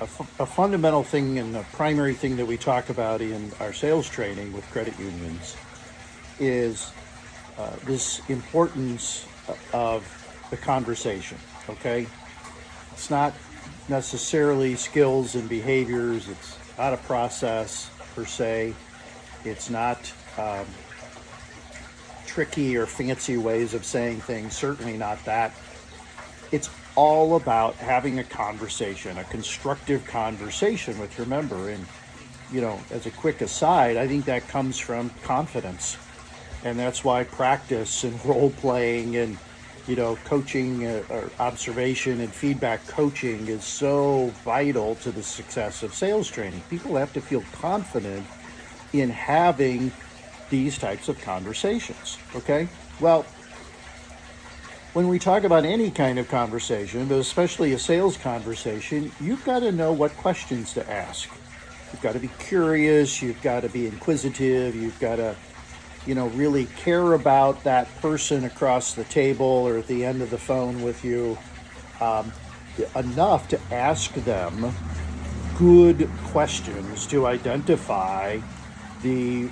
a fundamental thing and the primary thing that we talk about in our sales training with credit unions is this importance of the conversation. Okay, it's not necessarily skills and behaviors. It's not a process per se. It's not tricky or fancy ways of saying things. Certainly not that. It's all about having a conversation, a constructive conversation with your member. And, as a quick aside, I think that comes from confidence. And that's why practice and role playing and, coaching or observation and feedback coaching is so vital to the success of sales training. People have to feel confident in having these types of conversations. Okay? Well, when we talk about any kind of conversation, but especially a sales conversation, you've got to know what questions to ask. You've got to be curious. You've got to be inquisitive. You've got to, really care about that person across the table or at the end of the phone with you, enough to ask them good questions to identify the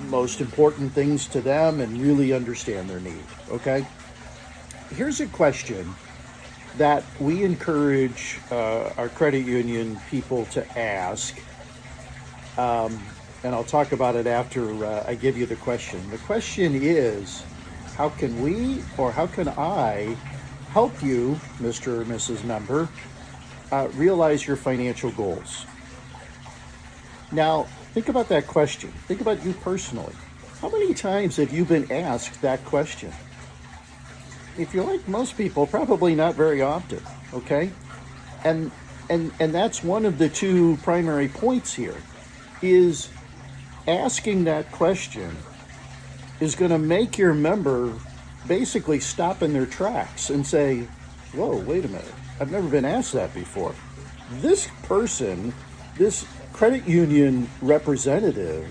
most important things to them and really understand their need. Okay? Here's a question that we encourage our credit union people to ask, and I'll talk about it after I give you the question. The question is, how can we or how can I help you, Mr. or Mrs. Member, realize your financial goals? Now, think about that question. Think about you personally. How many times have you been asked that question? If you're like most people, probably not very often, okay? And that's one of the two primary points here, is asking that question is going to make your member basically stop in their tracks and say, whoa, wait a minute, I've never been asked that before. This person, this credit union representative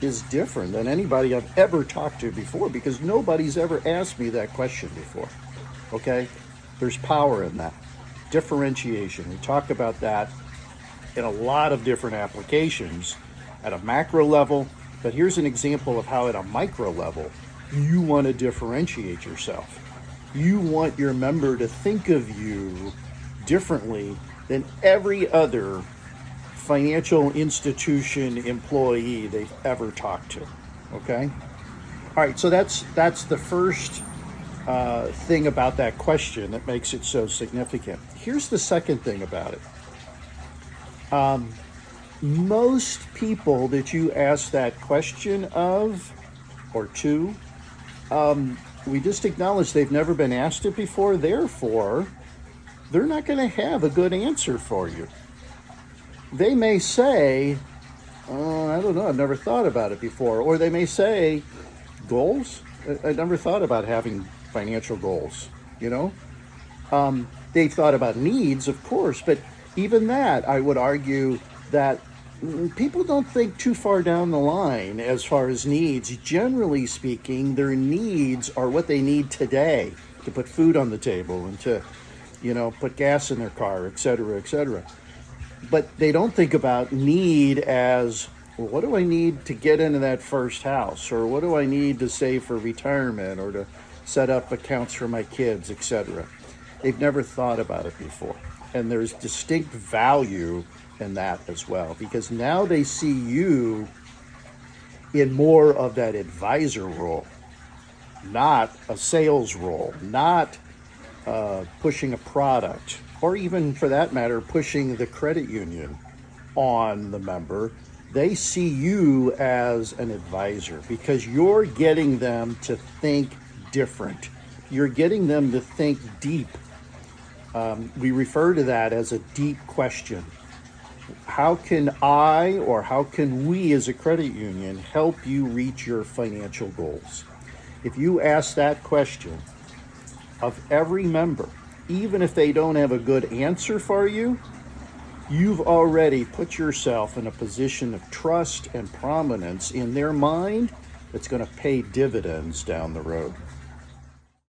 is different than anybody I've ever talked to before, because nobody's ever asked me that question before. Okay? There's power in that. Differentiation. We talk about that in a lot of different applications at a macro level, but here's an example of how at a micro level you want to differentiate yourself. You want your member to think of you differently than every other financial institution employee they've ever talked to. Okay? All right, so that's the first thing about that question that makes it so significant. Here's the second thing about it. Most people that you ask that question of or to, we just acknowledge they've never been asked it before, therefore, they're not going to have a good answer for you. They may say, I don't know, I've never thought about it before. Or they may say, goals? I never thought about having financial goals, They've thought about needs, of course, but even that, I would argue that people don't think too far down the line as far as needs. Generally speaking, their needs are what they need today to put food on the table and to, put gas in their car, et cetera, et cetera. But they don't think about need as, well, what do I need to get into that first house? Or what do I need to save for retirement or to set up accounts for my kids, etc.? They've never thought about it before. And there's distinct value in that as well, because now they see you in more of that advisor role, not a sales role, not pushing a product, or even for that matter, pushing the credit union on the member. They see you as an advisor because you're getting them to think different. You're getting them to think deep. We refer to that as a deep question. How can I or how can we as a credit union help you reach your financial goals? If you ask that question of every member, even if they don't have a good answer for you, you've already put yourself in a position of trust and prominence in their mind that's going to pay dividends down the road.